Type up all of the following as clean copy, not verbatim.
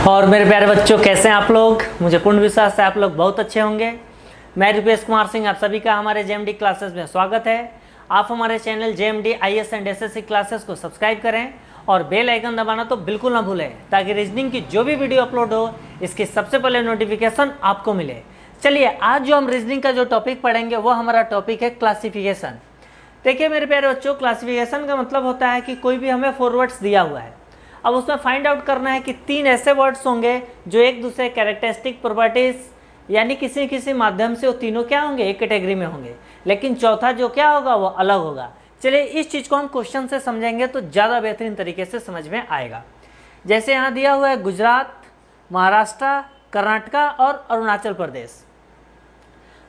और मेरे प्यारे बच्चों, कैसे हैं आप लोग। मुझे पूर्ण विश्वास है आप लोग बहुत अच्छे होंगे। मैं रुपेश कुमार सिंह, आप सभी का हमारे जेएमडी क्लासेस में स्वागत है। आप हमारे channel JMD IAS and SSC classes को सब्सक्राइब करें और बेल आइकन दबाना तो बिल्कुल ना भूलें, ताकि रीजनिंग की जो भी वीडियो अपलोड हो इसकी सबसे पहले नोटिफिकेशन आपको मिले। चलिए, आज जो हम रीजनिंग का जो टॉपिक पढ़ेंगे वो हमारा टॉपिक है क्लासिफिकेशन। देखिए मेरे प्यारे बच्चों, क्लासिफिकेशन का मतलब होता है कि कोई भी हमें 4 वर्ड्स दिया हुआ है, अब उसमें फाइंड आउट करना है कि 3 ऐसे वर्ड्स होंगे जो एक दूसरे कैरेक्टरिस्टिक प्रॉपर्टीज यानी किसी किसी माध्यम से वो तीनों क्या होंगे, एक कैटेगरी में होंगे, लेकिन चौथा जो क्या होगा वो अलग होगा। चलिए इस चीज़ को हम क्वेश्चन से समझेंगे तो ज़्यादा बेहतरीन तरीके से समझ में आएगा। जैसे यहाँ दिया हुआ है गुजरात, महाराष्ट्र, कर्नाटका और अरुणाचल प्रदेश।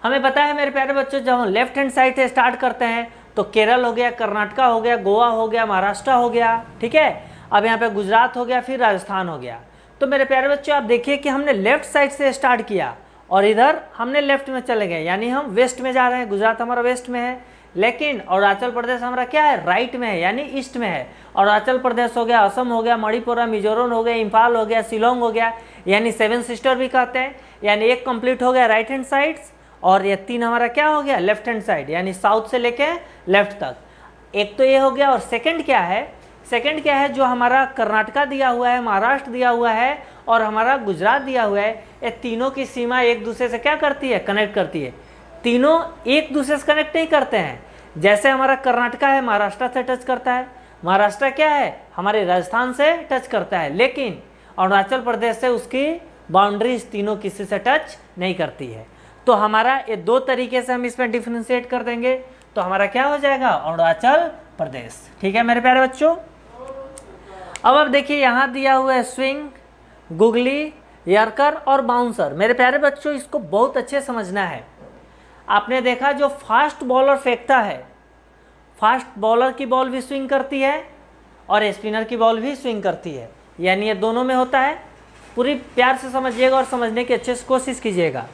हमें पता है मेरे प्यारे बच्चों, जब हम लेफ्ट हैंड साइड से स्टार्ट करते हैं तो केरल हो गया, कर्नाटका हो गया, गोवा हो गया, महाराष्ट्र हो गया, ठीक है। अब यहाँ पे गुजरात हो गया, फिर राजस्थान हो गया। तो मेरे प्यारे बच्चों आप देखिए कि हमने लेफ्ट साइड से स्टार्ट किया और इधर हमने लेफ्ट में चले गए, यानी हम वेस्ट में जा रहे हैं। गुजरात हमारा वेस्ट में है, लेकिन अरुणाचल प्रदेश हमारा क्या है, राइट में है, यानी ईस्ट में है। अरुणाचल प्रदेश हो गया, असम हो गया, मणिपुर, मिजोरम हो गया, इम्फाल हो गया, शिलोंग हो गया, यानी 7 सिस्टर भी कहते हैं। यानी एक कंप्लीट हो गया राइट हैंड साइड और ये 3 हमारा क्या हो गया, लेफ्ट हैंड साइड, यानी साउथ से लेके लेफ्ट तक। एक तो ये हो गया। और सेकंड क्या है, सेकंड क्या है, जो हमारा कर्नाटका दिया हुआ है, महाराष्ट्र दिया हुआ है और हमारा गुजरात दिया हुआ है, ये तीनों की सीमा एक दूसरे से क्या करती है, कनेक्ट करती है। तीनों एक दूसरे से कनेक्ट नहीं करते हैं। जैसे हमारा कर्नाटका है महाराष्ट्र से टच करता है, महाराष्ट्र क्या है हमारे राजस्थान से टच करता है, लेकिन अरुणाचल प्रदेश से उसकी बाउंड्रीज तीनों किसी से टच नहीं करती है। तो हमारा ये 2 तरीके से हम इसमें डिफ्रेंशिएट कर देंगे, तो हमारा क्या हो जाएगा, अरुणाचल प्रदेश। ठीक है मेरे प्यारे बच्चों। अब देखिए यहाँ दिया हुआ है स्विंग, गुगली, यर्कर और बाउंसर। मेरे प्यारे बच्चों इसको बहुत अच्छे समझना है। आपने देखा जो फास्ट बॉलर फेंकता है, फास्ट बॉलर की बॉल भी स्विंग करती है और स्पिनर की बॉल भी स्विंग करती है, यानी ये दोनों में होता है। पूरी प्यार से समझिएगा और समझने की अच्छे से कोशिश कीजिएगा।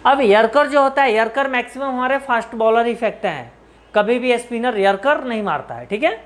अब यर्कर जो होता है, यर्कर मैक्सिमम हमारे फास्ट बॉलर ही फेंकते हैं, कभी भी स्पिनर यर्कर नहीं मारता है, ठीक है।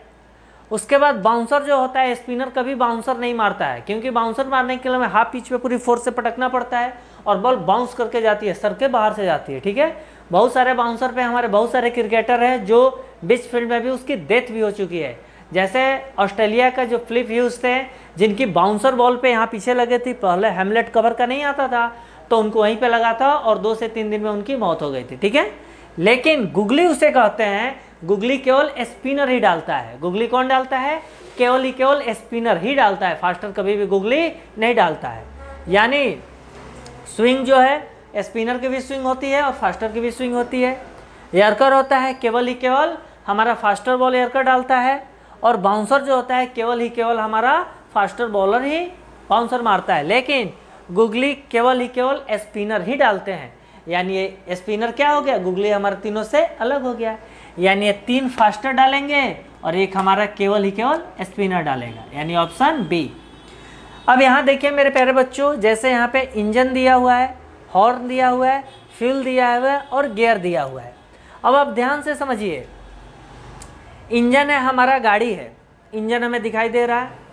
उसके बाद बाउंसर जो होता है, स्पिनर कभी बाउंसर नहीं मारता है, क्योंकि बाउंसर मारने के लिए हमें हाफ पिच पे पूरी फोर्स से पटकना पड़ता है और बॉल बाउंस करके जाती है, सर के बाहर से जाती है, ठीक है। बहुत सारे बाउंसर पे हमारे बहुत सारे क्रिकेटर हैं जो बीच फील्ड में भी उसकी डेथ भी हो चुकी है। जैसे ऑस्ट्रेलिया का जो फिलिप ह्यूज थे, जिनकी बाउंसर बॉल पे यहाँ पीछे लगे थी, पहले हेमलेट कवर का नहीं आता था तो उनको वहीं पे लगा था और 2 से 3 दिन में उनकी मौत हो गई थी, ठीक है। लेकिन गुगली उसे कहते हैं, गुगली केवल स्पिनर ही डालता है। गुगली कौन डालता है, केवल स्पिनर ही डालता है, फास्टर कभी भी गुगली नहीं डालता है। यानी स्विंग जो है स्पिनर की भी स्विंग होती है और फास्टर की भी स्विंग होती है। यर्कर होता है केवल हमारा फास्टर बॉल यर्कर डालता है, और बाउंसर जो होता है केवल हमारा फास्टर बॉलर ही बाउंसर मारता है। लेकिन गुगली केवल स्पिनर ही डालते हैं, यानी ये स्पिनर क्या हो गया, गुगली हमारे तीनों से अलग हो गया। यानी ये 3 फास्टर डालेंगे और एक हमारा केवल स्पिनर डालेगा, यानी ऑप्शन बी। अब यहाँ देखिए मेरे प्यारे बच्चों, जैसे यहाँ पे इंजन दिया हुआ है, हॉर्न दिया हुआ है, फ्यूल दिया हुआ है और गियर दिया हुआ है। अब आप ध्यान से समझिए, इंजन है हमारा, गाड़ी है, इंजन हमें दिखाई दे रहा है।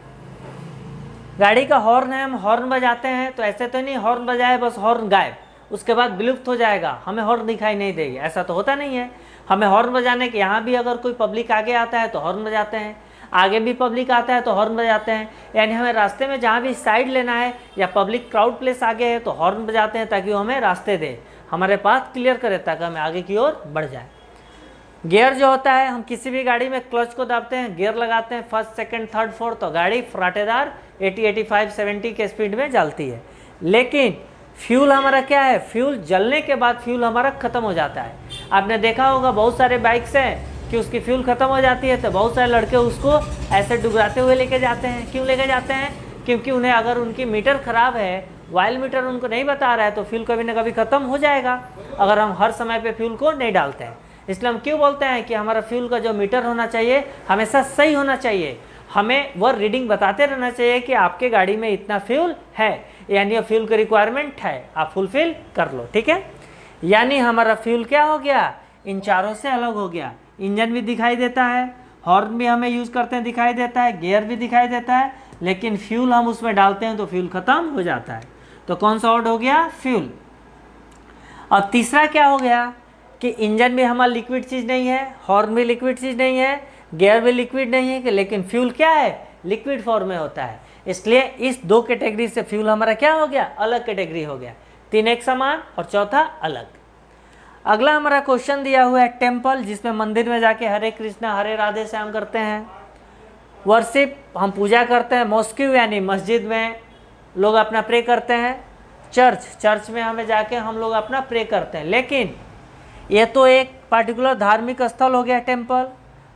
गाड़ी का हॉर्न है, हम हॉर्न बजाते हैं तो ऐसे तो नहीं हॉर्न बजाए बस हॉर्न गायब, उसके बाद विलुप्त हो जाएगा, हमें हॉर्न दिखाई नहीं देगी, ऐसा तो होता नहीं है। हमें हॉर्न बजाने के, यहाँ भी अगर कोई पब्लिक आगे आता है तो हॉर्न बजाते हैं, आगे भी पब्लिक आता है तो हॉर्न बजाते हैं। यानी हमें रास्ते में जहाँ भी साइड लेना है या पब्लिक क्राउड प्लेस आगे है तो हॉर्न बजाते हैं, ताकि वो हमें रास्ते दे, हमारे पाथ क्लियर करे, ताकि हमें आगे की ओर बढ़ जाए। गियर जो होता है, हम किसी भी गाड़ी में क्लच को दाबते हैं, गियर लगाते हैं, फर्स्ट सेकंड थर्ड फोर्थ, तो गाड़ी फराटेदार 80, 85, 70 के स्पीड में चलती है। लेकिन फ्यूल हमारा क्या है, फ्यूल जलने के बाद फ्यूल हमारा ख़त्म हो जाता है। आपने देखा होगा बहुत सारे बाइक्स हैं कि उसकी फ्यूल ख़त्म हो जाती है तो बहुत सारे लड़के उसको ऐसे डुबराते हुए लेके जाते हैं। क्यों लेके जाते हैं, क्योंकि उन्हें अगर उनकी मीटर ख़राब है, वाइल मीटर उनको नहीं बता रहा है, तो फ्यूल कभी ना कभी ख़त्म हो जाएगा अगर हम हर समय पर फ्यूल को नहीं डालते हैं। इसलिए हम क्यों बोलते हैं कि हमारा फ्यूल का जो मीटर होना चाहिए हमेशा सही होना चाहिए, हमें वह रीडिंग बताते रहना चाहिए कि आपके गाड़ी में इतना फ्यूल है, यानी फ्यूल की रिक्वायरमेंट है, आप फुलफिल कर लो, ठीक है। यानी हमारा फ्यूल क्या हो गया, इन चारों से अलग हो गया। इंजन भी दिखाई देता है, हॉर्न भी हमें यूज़ करते हैं दिखाई देता है, गियर भी दिखाई देता है, लेकिन फ्यूल हम उसमें डालते हैं तो फ्यूल ख़त्म हो जाता है। तो कौन सा वर्ड हो गया? फ्यूल। अब तीसरा क्या हो गया कि इंजन भी हमारा लिक्विड चीज़ नहीं है, हॉर्न भी लिक्विड चीज़ नहीं है, गियर भी लिक्विड नहीं है, लेकिन फ्यूल क्या है? लिक्विड फॉर्म में होता है। इसलिए इस दो कैटेगरी से फ्यूल हमारा क्या हो गया? अलग कैटेगरी हो गया। 3 एक समान और चौथा अलग। अगला हमारा क्वेश्चन दिया हुआ है टेम्पल, जिसमें मंदिर में जाके हरे कृष्णा हरे राधे श्याम करते हैं। वर्शिप, हम पूजा करते हैं। मॉस्क्यू यानी मस्जिद में लोग अपना प्रे करते हैं। चर्च में हमें जाके हम लोग अपना प्रे करते हैं। लेकिन ये तो एक पार्टिकुलर धार्मिक स्थल हो गया टेम्पल,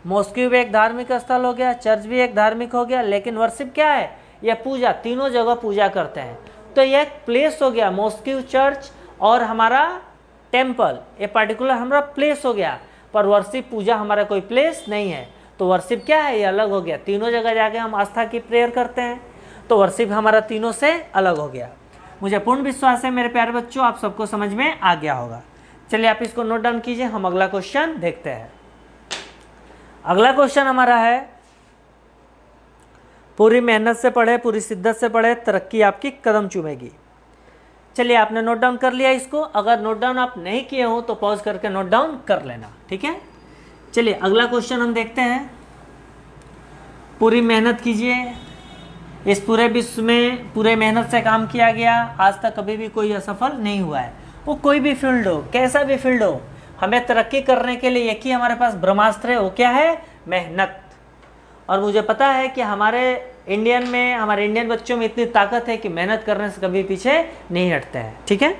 मॉस्क्यू भी एक धार्मिक स्थल हो गया, चर्च भी एक धार्मिक हो गया, लेकिन वर्शिप क्या है? यह पूजा, तीनों जगह पूजा करते हैं। तो यह एक प्लेस हो गया, मॉस्क्यू, चर्च और हमारा टेम्पल, ये पार्टिकुलर हमारा प्लेस हो गया। पर वर्शिप, पूजा हमारा कोई प्लेस नहीं है। तो वर्शिप क्या है? ये अलग हो गया। तीनों जगह जाके हम आस्था की प्रेयर करते हैं, तो वर्शिप हमारा तीनों से अलग हो गया। मुझे पूर्ण विश्वास है मेरे प्यारे बच्चों आप सबको समझ में आ गया होगा। चलिए आप इसको नोट डाउन कीजिए, हम अगला क्वेश्चन देखते हैं। अगला क्वेश्चन हमारा है, पूरी मेहनत से पढ़े, पूरी शिद्दत से पढ़े, तरक्की आपकी कदम चूमेगी। चलिए आपने नोट डाउन कर लिया इसको। अगर नोट डाउन आप नहीं किए हो तो पॉज करके नोट डाउन कर लेना, ठीक है। चलिए अगला क्वेश्चन हम देखते हैं। पूरी मेहनत कीजिए, इस पूरे विश्व में पूरे मेहनत से काम किया गया, आज तक कभी भी कोई असफल नहीं हुआ है। वो कोई भी फील्ड हो, कैसा भी फील्ड हो, हमें तरक्की करने के लिए एक ही हमारे पास ब्रह्मास्त्र है, वो क्या है? मेहनत। और मुझे पता है कि हमारे इंडियन बच्चों में इतनी ताकत है कि मेहनत करने से कभी पीछे नहीं हटते हैं, ठीक है।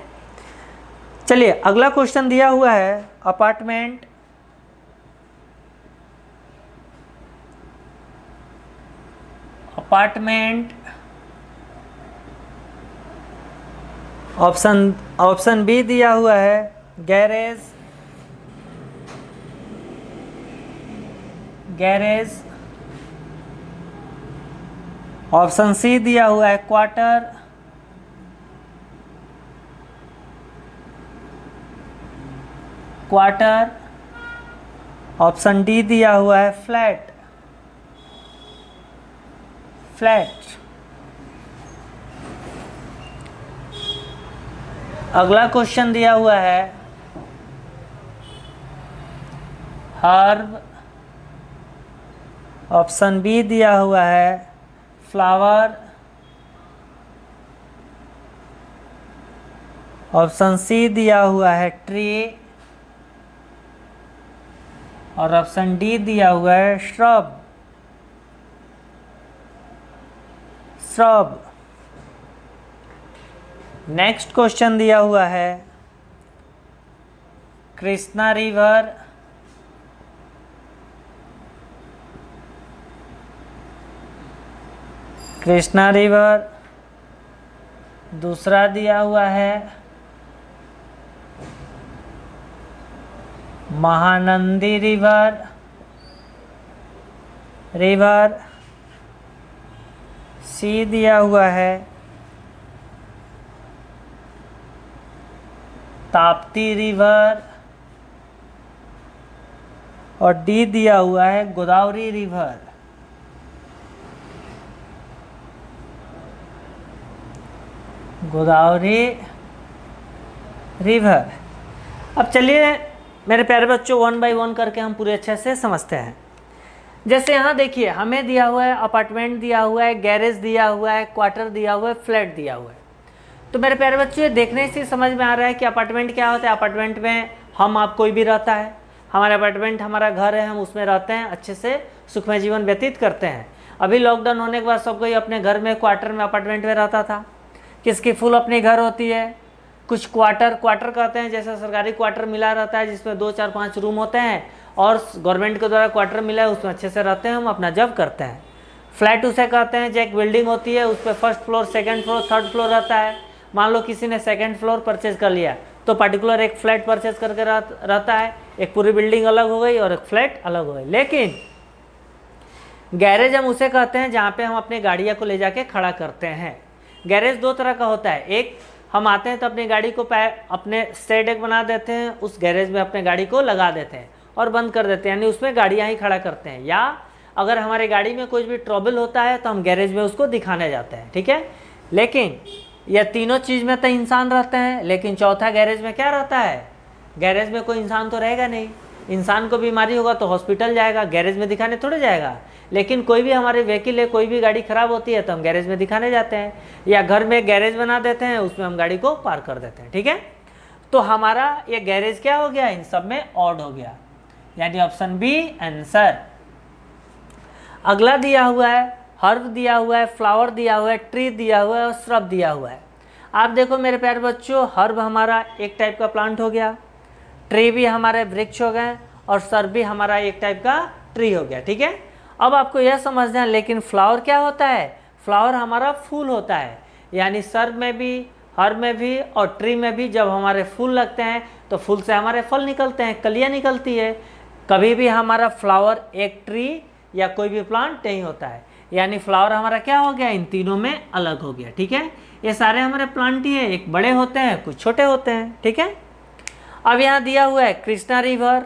चलिए अगला क्वेश्चन दिया हुआ है, अपार्टमेंट ऑप्शन बी दिया हुआ है, गैरेज। ऑप्शन सी दिया हुआ है, क्वार्टर। ऑप्शन डी दिया हुआ है, फ्लैट। अगला क्वेश्चन दिया हुआ है, हर्ब। ऑप्शन बी दिया हुआ है, फ्लावर। ऑप्शन सी दिया हुआ है, ट्री। और ऑप्शन डी दिया हुआ है, श्रब। नेक्स्ट क्वेश्चन दिया हुआ है, कृष्णा रिवर। दूसरा दिया हुआ है, महानंदी रिवर। सी दिया हुआ है, ताप्ती रिवर। और डी दिया हुआ है, गोदावरी रिवर। अब चलिए मेरे प्यारे बच्चों, 1 बाय 1 करके हम पूरे अच्छे से समझते हैं। जैसे यहाँ देखिए, हमें दिया हुआ है अपार्टमेंट दिया हुआ है, गैरेज दिया हुआ है, क्वार्टर दिया हुआ है, फ्लैट दिया हुआ है। तो मेरे प्यारे बच्चों ये देखने से समझ में आ रहा है कि अपार्टमेंट क्या होता है। अपार्टमेंट में हम आप कोई भी रहता है, हमारा अपार्टमेंट हमारा घर है, हम उसमें रहते हैं, अच्छे से सुखमय जीवन व्यतीत करते हैं। अभी लॉकडाउन होने के बाद सब कोई अपने घर में, क्वार्टर में, अपार्टमेंट में रहता था। किसकी फुल अपनी घर होती है, कुछ क्वार्टर कहते हैं, जैसे सरकारी क्वार्टर मिला रहता है जिसमें 2 4 5 रूम होते हैं, और गवर्नमेंट के द्वारा क्वार्टर मिला है, उसमें अच्छे से रहते हैं, हम अपना जॉब करते हैं। फ्लैट उसे कहते हैं जो एक बिल्डिंग होती है, उस पर first floor, second floor, third floor रहता है। मान लो किसी ने सेकंड फ्लोर परचेज कर लिया तो पार्टिकुलर एक फ्लैट परचेज करके रहता है, एक पूरी बिल्डिंग अलग हो गई और एक फ्लैट अलग हो गई। लेकिन गैरेज हम उसे कहते हैं जहाँ पे हम अपनी गाड़ियाँ को ले जाके खड़ा करते हैं। गैरेज 2 तरह का होता है, एक हम आते हैं तो अपनी गाड़ी को अपने स्टे डेक बना देते हैं, उस गैरेज में अपने गाड़ी को लगा देते हैं, और बंद कर देते हैं, यानी उसमें गाड़ियाँ ही खड़ा करते हैं। या अगर हमारे गाड़ी में कुछ भी ट्रबल होता है तो हम गैरेज में उसको दिखाने जाते हैं, ठीक है। लेकिन यह तीनों चीज़ में तो इंसान रहते हैं, लेकिन चौथा गैरेज में क्या रहता है? गैरेज में कोई इंसान तो रहेगा नहीं। इंसान को बीमारी होगा तो हॉस्पिटल जाएगा, गैरेज में दिखाने थोड़े जाएगा। लेकिन कोई भी हमारे व्हीकल है, कोई भी गाड़ी खराब होती है तो हम गैरेज में दिखाने जाते हैं, या घर में गैरेज बना देते हैं, उसमें हम गाड़ी को पार्क कर देते हैं, ठीक है। तो हमारा ये गैरेज क्या हो गया? इन सब में ऑड हो गया, यानी ऑप्शन बी आंसर। अगला दिया हुआ है हर्ब दिया हुआ है, फ्लावर दिया हुआ है, ट्री दिया हुआ है और श्रब दिया हुआ है। आप देखो मेरे प्यारे बच्चों, हर्ब हमारा एक टाइप का प्लांट हो गया, ट्री भी हमारे वृक्ष हो गए, और श्रब भी हमारा एक टाइप का ट्री हो गया, ठीक है। अब आपको यह समझना है, लेकिन फ्लावर क्या होता है? फ्लावर हमारा फूल होता है, यानी श्रब में भी, हर्ब में भी और ट्री में भी जब हमारे फूल लगते हैं तो फूल से हमारे फल निकलते हैं, कलियाँ निकलती है। कभी भी हमारा फ्लावर एक ट्री या कोई भी प्लांट नहीं होता है, यानी फ्लावर हमारा क्या हो गया? इन तीनों में अलग हो गया, ठीक है। ये सारे हमारे प्लांट ही है, एक बड़े होते हैं, कुछ छोटे होते हैं, ठीक है। अब यहाँ दिया हुआ है Krishna river,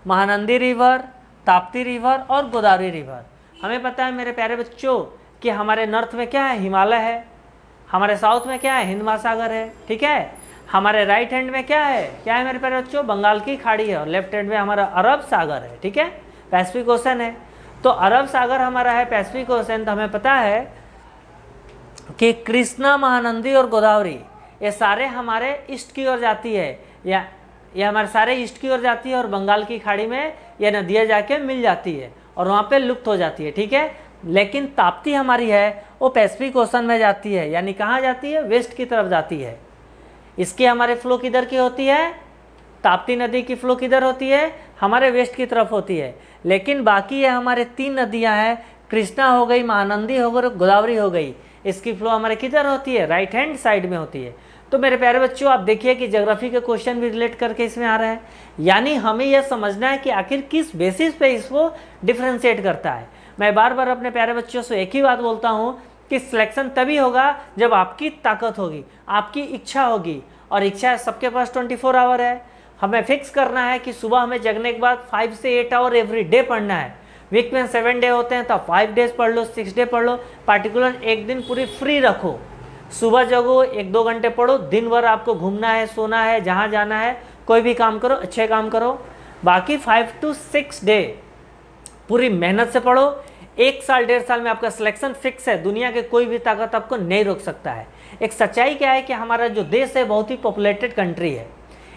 Mahanadi river, Tapti river और गोदावरी रिवर। हमें पता है मेरे प्यारे बच्चों कि हमारे नॉर्थ में क्या है? हिमालय है, हमारे साउथ में क्या है? हिंद महासागर है, ठीक है। हमारे राइट हैंड में क्या है? क्या है मेरे प्यारे बच्चों? बंगाल की खाड़ी है, और लेफ्ट हैंड में हमारा अरब सागर है, ठीक है, पैसिफिक ओशन है। तो अरब सागर हमारा है, पैसिफिक ओशन, तो हमें पता है कि कृष्णा, महानंदी और गोदावरी ये सारे हमारे ईस्ट की ओर जाती है, या ये हमारे सारे ईस्ट की ओर जाती है, और बंगाल की खाड़ी में ये नदियाँ जाके मिल जाती है और वहाँ पे लुप्त हो जाती है, ठीक है। लेकिन ताप्ती हमारी है वो पैसिफिक ओशन में जाती है, यानी कहाँ जाती है? वेस्ट की तरफ जाती है। इसकी हमारे फ्लो किधर की होती है? ताप्ती नदी की फ्लो किधर होती है? हमारे वेस्ट की तरफ होती है। लेकिन बाकी ये हमारे तीन नदियाँ हैं, कृष्णा हो गई, महानंदी हो गई, गोदावरी हो गई, इसकी फ्लो हमारे किधर होती है? राइट हैंड साइड में होती है। तो मेरे प्यारे बच्चों आप देखिए कि ज्योग्राफी के क्वेश्चन भी रिलेट करके इसमें आ रहे हैं, यानी हमें यह समझना है कि आखिर किस बेसिस पे इसको डिफ्रेंशिएट करता है। मैं बार बार अपने प्यारे बच्चों से एक ही बात बोलता हूँ कि सिलेक्शन तभी होगा जब आपकी ताकत होगी, आपकी इच्छा होगी, और इच्छा सबके पास 24 आवर है। हमें फिक्स करना है कि सुबह हमें जगने के बाद 5 से 8 आवर एवरी डे पढ़ना है। वीक में 7 डे होते हैं तो 5 डेज पढ़ लो, 6 डे पढ़ लो, पार्टिकुलर एक दिन पूरी फ्री रखो, सुबह जगो, 1-2 घंटे पढ़ो, दिन भर आपको घूमना है, सोना है, जहाँ जाना है, कोई भी काम करो, अच्छे काम करो। बाकी 5 to 6 डे पूरी मेहनत से पढ़ो। 1 साल 1.5 साल में आपका सिलेक्शन फिक्स है, दुनिया के कोई भी ताकत आपको नहीं रोक सकता है। एक सच्चाई क्या है कि हमारा जो देश है बहुत ही पॉपुलेटेड कंट्री है।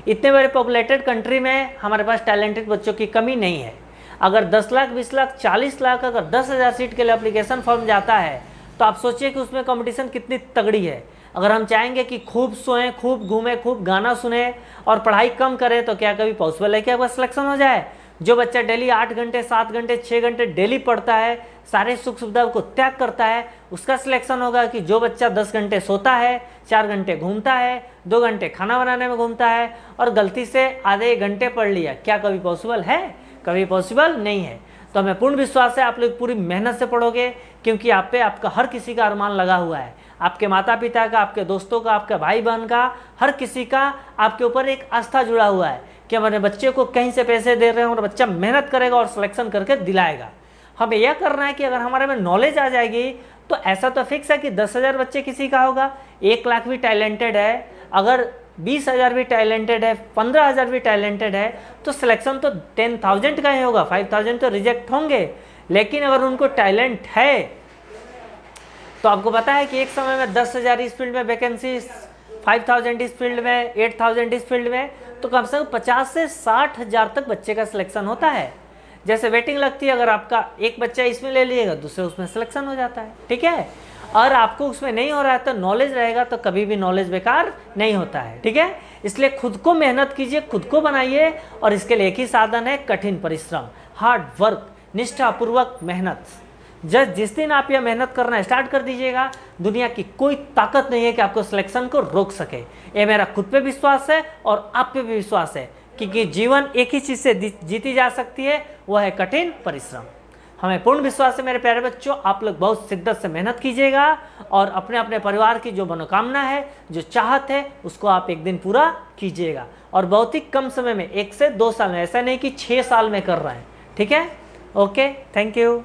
इतने बड़े पॉपुलेटेड कंट्री में हमारे पास टैलेंटेड बच्चों की कमी नहीं है। अगर 10 लाख, 20 लाख, 40 लाख, अगर 10,000 सीट के लिए एप्लीकेशन फॉर्म जाता है तो आप सोचिए कि उसमें कंपटीशन कितनी तगड़ी है। अगर हम चाहेंगे कि खूब सोएं, खूब घूमें, खूब गाना सुने और पढ़ाई कम करें तो क्या कभी पॉसिबल है कि आपका सिलेक्शन हो जाए? जो बच्चा डेली 8 घंटे, 7 घंटे, 6 घंटे डेली पढ़ता है, सारे सुख सुविधाओं को त्याग करता है, उसका सिलेक्शन होगा कि जो बच्चा 10 घंटे सोता है, 4 घंटे घूमता है, 2 घंटे खाना बनाने में घूमता है और गलती से आधे घंटे पढ़ लिया? क्या कभी पॉसिबल है? कभी पॉसिबल नहीं है। तो हमें पूर्ण विश्वास है आप लोग पूरी मेहनत से पढ़ोगे, क्योंकि आप पे आपका हर किसी का अरमान लगा हुआ है, आपके माता पिता का, आपके दोस्तों का, आपके भाई बहन का, हर किसी का आपके ऊपर एक आस्था जुड़ा हुआ है कि हमारे बच्चे को कहीं से पैसे दे रहे हैं और बच्चा मेहनत करेगा और सिलेक्शन करके दिलाएगा। हमें यह करना है कि अगर हमारे में नॉलेज आ जाएगी तो ऐसा तो फिक्स है कि 10,000 बच्चे किसी का होगा, 1 लाख भी टैलेंटेड है, अगर 20,000 भी टैलेंटेड है, 15,000 भी टैलेंटेड है, तो सिलेक्शन तो 10,000 का ही होगा, 5,000 तो रिजेक्ट होंगे। लेकिन अगर उनको टैलेंट है तो आपको पता है कि एक समय में 10,000 इस फील्ड में वैकेंसी, 5,000 इस फील्ड में, 8,000 इस फील्ड में, तो कम से कम 50 से 60,000 तक बच्चे का सिलेक्शन होता है। जैसे वेटिंग लगती है, अगर आपका एक बच्चा इसमें ले लिएगा, दूसरे उसमें सिलेक्शन हो जाता है, ठीक है। और आपको उसमें नहीं हो रहा है तो नॉलेज रहेगा तो कभी भी नॉलेज बेकार नहीं होता है, ठीक है। इसलिए खुद को मेहनत कीजिए, खुद को बनाइए, और इसके लिए एक ही साधन है, कठिन परिश्रम, हार्ड वर्क, निष्ठापूर्वक मेहनत। जिस दिन आप यह मेहनत करना स्टार्ट कर दीजिएगा, दुनिया की कोई ताकत नहीं है कि आपको सिलेक्शन को रोक सके। ये मेरा खुद पे विश्वास है और आप पे भी विश्वास है, क्योंकि जीवन एक ही चीज़ से जीती जा सकती है, वह है कठिन परिश्रम। हमें पूर्ण विश्वास है मेरे प्यारे बच्चों, आप लोग बहुत शिद्दत से मेहनत कीजिएगा और अपने अपने परिवार की जो मनोकामना है, जो चाहत है, उसको आप एक दिन पूरा कीजिएगा। और बहुत ही कम समय में, 1 से 2 साल में, ऐसा नहीं कि 6 साल में कर रहे हैं। ठीक है, ओके, थैंक यू।